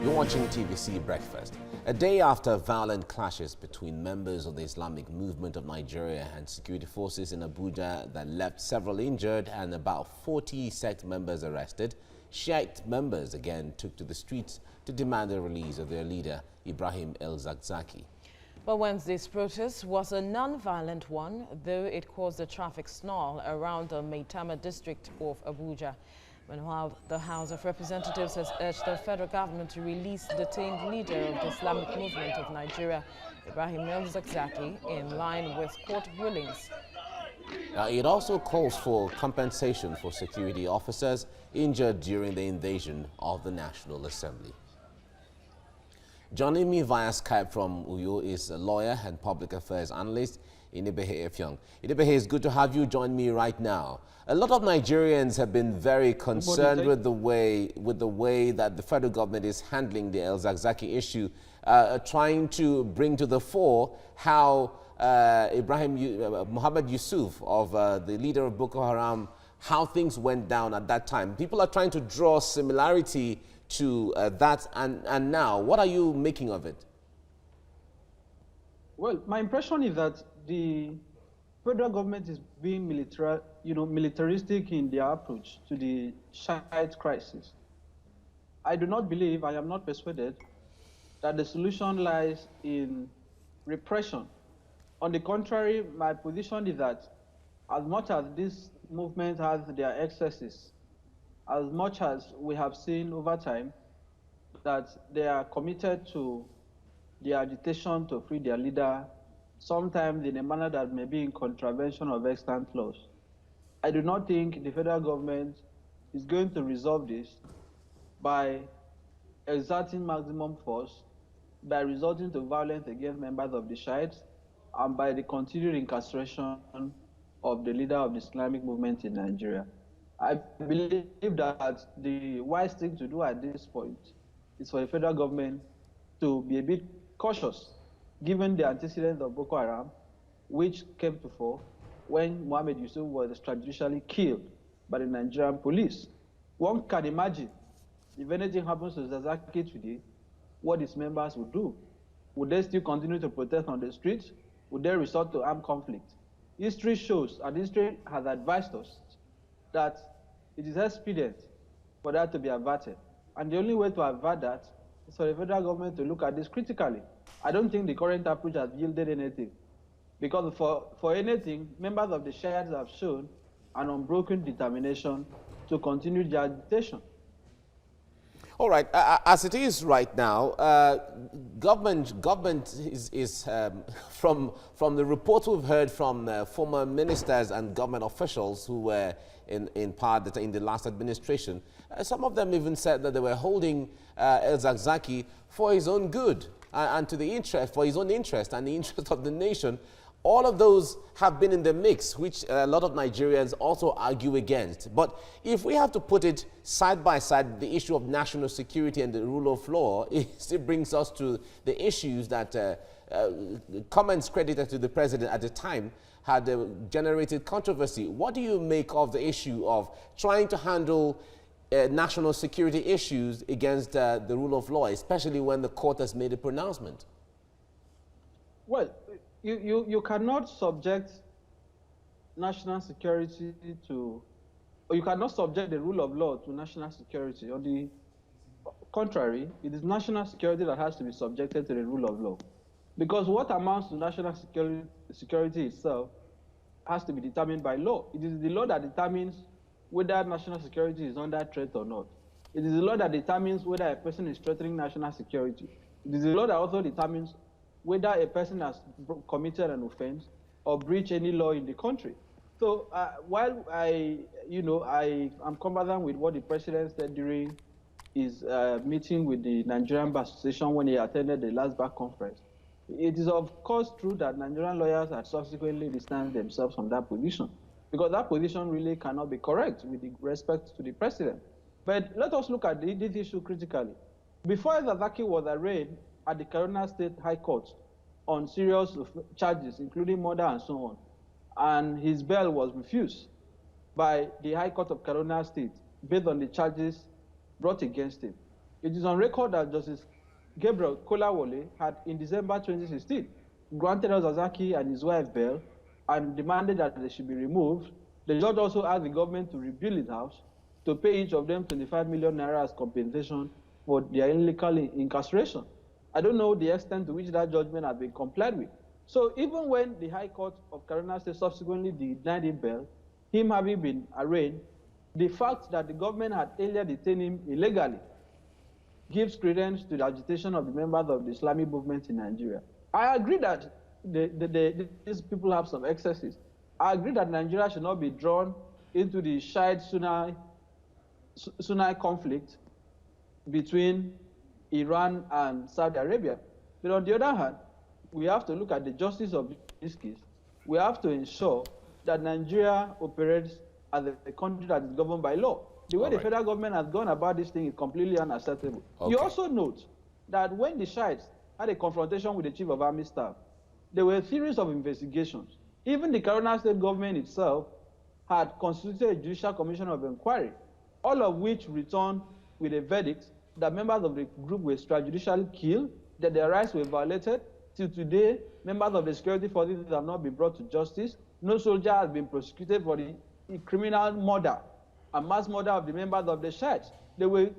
You're watching TVC Breakfast. A day after violent clashes between members of the Islamic Movement of Nigeria and security forces in Abuja that left several injured and about 40 sect members arrested, Shiite members again took to the streets to demand the release of their leader, Ibrahim El-Zakzaky. But Wednesday's protest was a non-violent one, though it caused a traffic snarl around the Maitama district of Abuja. Meanwhile, the House of Representatives has urged the federal government to release the detained leader of the Islamic Movement of Nigeria, Ibrahim El-Zakzaky, in line with court rulings. It also calls for compensation for security officers injured during the invasion of the National Assembly. Joining me via Skype from Uyo is a lawyer and public affairs analyst, Ibrahim El-Zakzaky. Ibrahim, it's good to have you join me right now. A lot of Nigerians have been very concerned with the way that the federal government is handling the El-Zakzaky issue, trying to bring to the fore how Muhammad Yusuf, of the leader of Boko Haram, how things went down at that time. People are trying to draw similarity to that and now. What are you making of it? Well, my impression is that the federal government is being militaristic in their approach to the Shiite crisis. I do not believe, I am not persuaded, that the solution lies in repression. On the contrary, my position is that as much as this movement has their excesses, as much as we have seen over time that they are committed to the agitation to free their leader, sometimes in a manner that may be in contravention of extant laws. I do not think the federal government is going to resolve this by exerting maximum force, by resorting to violence against members of the Shiites, and by the continued incarceration of the leader of the Islamic movement in Nigeria. I believe that the wise thing to do at this point is for the federal government to be a bit cautious, given the antecedents of Boko Haram, which came to fore when Muhammad Yusuf was extrajudicially killed by the Nigerian police. One can imagine, if anything happens to Zakzaky today, what his members would do. Would they still continue to protest on the streets? Would they resort to armed conflict? History shows, and history has advised us, that it is expedient for that to be averted. And the only way to avert that is for the federal government to look at this critically. I don't think the current approach has yielded anything. Because for anything, members of the Shiites have shown an unbroken determination to continue their agitation. All right, as it is right now, government is from the reports we've heard from former ministers and government officials who were in part in the last administration, some of them even said that they were holding El-Zakzaky for his own good and for his own interest and the interest of the nation. All of those have been in the mix, which a lot of Nigerians also argue against. But if we have to put it side by side, the issue of national security and the rule of law, it still brings us to the issues that comments credited to the president at the time had generated controversy. What do you make of the issue of trying to handle national security issues against the rule of law, especially when the court has made a pronouncement? Well, you cannot subject national security to, or you cannot subject the rule of law to national security. On the contrary, it is national security that has to be subjected to the rule of law. Because what amounts to national security itself has to be determined by law. It is the law that determines whether national security is under threat or not. It is the law that determines whether a person is threatening national security. It is the law that also determines whether a person has committed an offense or breached any law in the country. So while I am conversant with what the president said during his meeting with the Nigerian Bar Association when he attended the last bar conference, it is of course true that Nigerian lawyers have subsequently distanced themselves from that position, because that position really cannot be correct with respect to the president. But let us look at this issue critically. Before El-Zakzaky was arraigned at the Kaduna State High Court on serious charges, including murder and so on, and his bail was refused by the High Court of Kaduna State based on the charges brought against him. It is on record that Justice Gabriel Kolawole had, in December 2016, granted El-Zakzaky and his wife bail and demanded that they should be removed. The judge also asked the government to rebuild his house, to pay each of them 25 million naira as compensation for their illegal incarceration. I don't know the extent to which that judgment has been complied with. So even when the High Court of Kaduna State subsequently denied him bail, him having been arraigned, the fact that the government had earlier detained him illegally gives credence to the agitation of the members of the Islamic movement in Nigeria. I agree that these people have some excesses. I agree that Nigeria should not be drawn into the Shiite-Sunni conflict between Iran and Saudi Arabia. But on the other hand, we have to look at the justice of this case. We have to ensure that Nigeria operates as a country that is governed by law. The way the federal government has gone about this thing is completely unacceptable. You also note that when the Shiites had a confrontation with the Chief of Army Staff, there were a series of investigations. Even the Kaduna State government itself had constituted a judicial commission of inquiry, all of which returned with a verdict that members of the group were extrajudicially killed, that their rights were violated. Till today, members of the security forces have not been brought to justice. No soldier has been prosecuted for the criminal murder and mass murder of the members of the Shiites. They were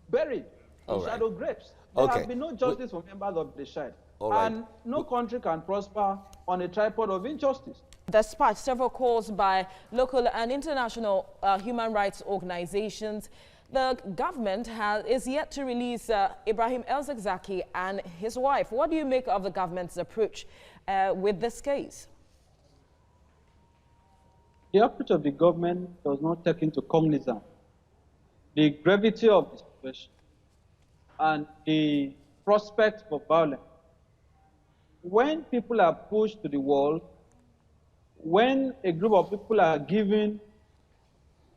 buried in shadow graves. There has been no justice for members of the Shiites. And no country can prosper on a tripod of injustice. Despite several calls by local and international human rights organizations, the government is yet to release Ibrahim El-Zakzaky and his wife. What do you make of the government's approach with this case? The approach of the government does not take into cognizance the gravity of the situation and the prospect for violence. When people are pushed to the wall, when a group of people are given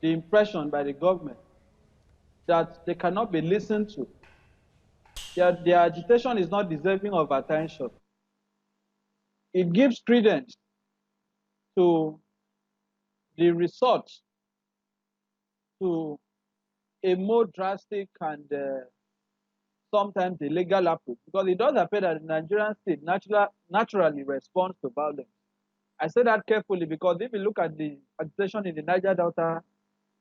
the impression by the government that they cannot be listened to, their agitation is not deserving of attention, it gives credence to the resort to a more drastic and sometimes illegal approach, because it does appear that the Nigerian state naturally responds to violence. I say that carefully because if you look at the agitation in the Niger Delta,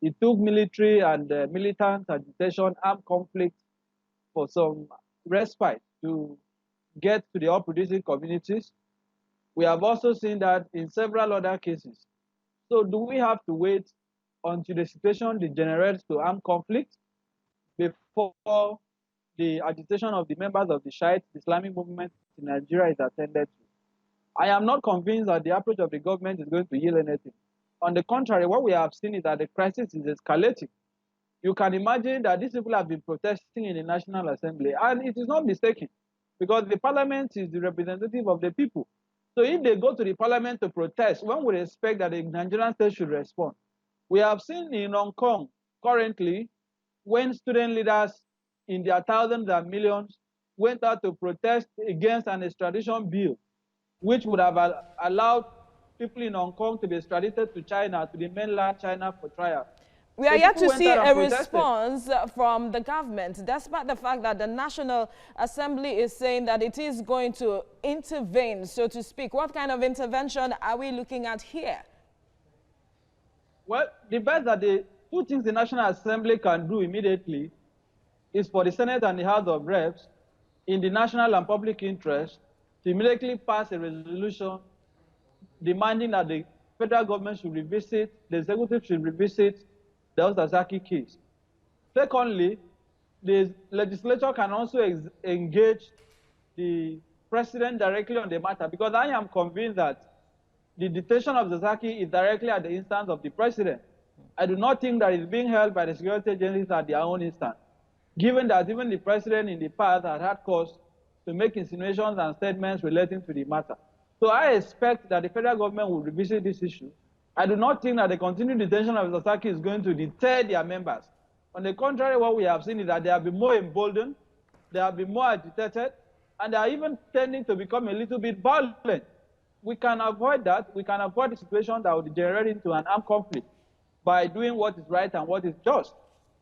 it took military and militant agitation, armed conflict for some respite to get to the oil-producing communities. We have also seen that in several other cases. So do we have to wait until the situation degenerates to armed conflict before the agitation of the members of the Shiite Islamic movement in Nigeria is attended to? I am not convinced that the approach of the government is going to yield anything. On the contrary, what we have seen is that the crisis is escalating. You can imagine that these people have been protesting in the National Assembly, and it is not mistaken, because the parliament is the representative of the people. So if they go to the parliament to protest, one would expect that the Nigerian state should respond. We have seen in Hong Kong currently, when student leaders in their thousands and millions went out to protest against an extradition bill, which would have allowed people in Hong Kong to be extradited to China, to the mainland China for trial. We are yet to see a response from the government, despite the fact that the National Assembly is saying that it is going to intervene, so to speak. What kind of intervention are we looking at here? Well, the best that the two things the National Assembly can do immediately is for the Senate and the House of Reps, in the national and public interest, to immediately pass a resolution demanding that the federal government should revisit, the executive should revisit the El-Zakzaky case. Secondly, the legislature can also engage the president directly on the matter, because I am convinced that the detention of El-Zakzaky is directly at the instance of the president. I do not think that it's being held by the security agencies at their own instance, given that even the president in the past had cause to make insinuations and statements relating to the matter. So I expect that the federal government will revisit this issue. I do not think that the continued detention of El-Zakzaky is going to deter their members. On the contrary, what we have seen is that they have been more emboldened, they have been more agitated, and they are even tending to become a little bit violent. We can avoid that. We can avoid the situation that will degenerate into an armed conflict by doing what is right and what is just.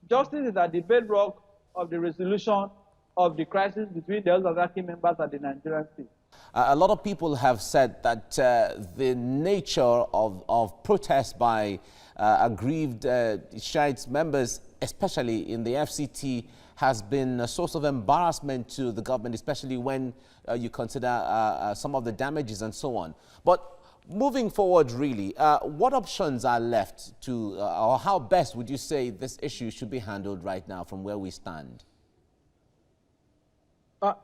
Justice is at the bedrock of the resolution of the crisis between the El-Zakzaky members and the Nigerian state. A lot of people have said that the nature of protest by aggrieved Shiite members, especially in the FCT, has been a source of embarrassment to the government, especially when you consider some of the damages and so on. But moving forward, really, what options are left to, or how best would you say this issue should be handled right now from where we stand?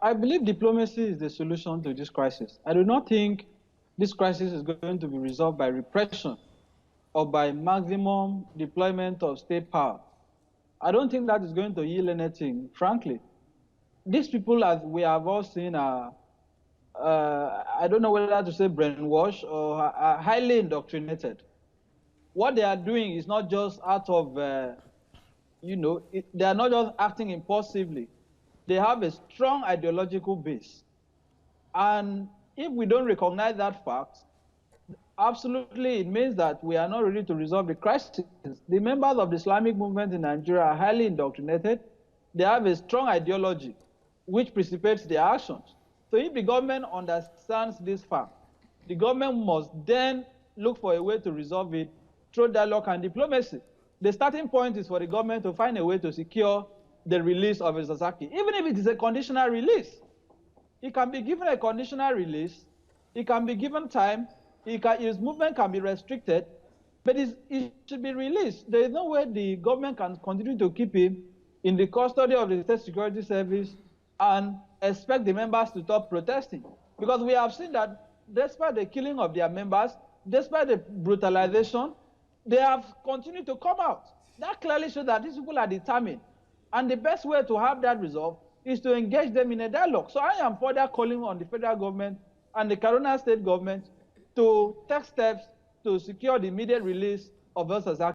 I believe diplomacy is the solution to this crisis. I do not think this crisis is going to be resolved by repression or by maximum deployment of state power. I don't think that is going to yield anything, frankly. These people, as we have all seen, are, I don't know whether to say brainwashed or are highly indoctrinated. What they are doing is not just out of, they are not just acting impulsively. They have a strong ideological base. And if we don't recognize that fact, absolutely it means that we are not ready to resolve the crisis. The members of the Islamic movement in Nigeria are highly indoctrinated. They have a strong ideology which precipitates their actions. So if the government understands this fact, the government must then look for a way to resolve it through dialogue and diplomacy. The starting point is for the government to find a way to secure the release of El-Zakzaky, even if it is a conditional release. He can be given a conditional release, he can be given time, his movement can be restricted, but he should be released. There is no way the government can continue to keep him in the custody of the State Security Service and expect the members to stop protesting. Because we have seen that despite the killing of their members, despite the brutalization, they have continued to come out. That clearly shows that these people are determined. And the best way to have that resolved is to engage them in a dialogue. So I am further calling on the federal government and the Kaduna state government to take steps to secure the immediate release of El-Zakzaky.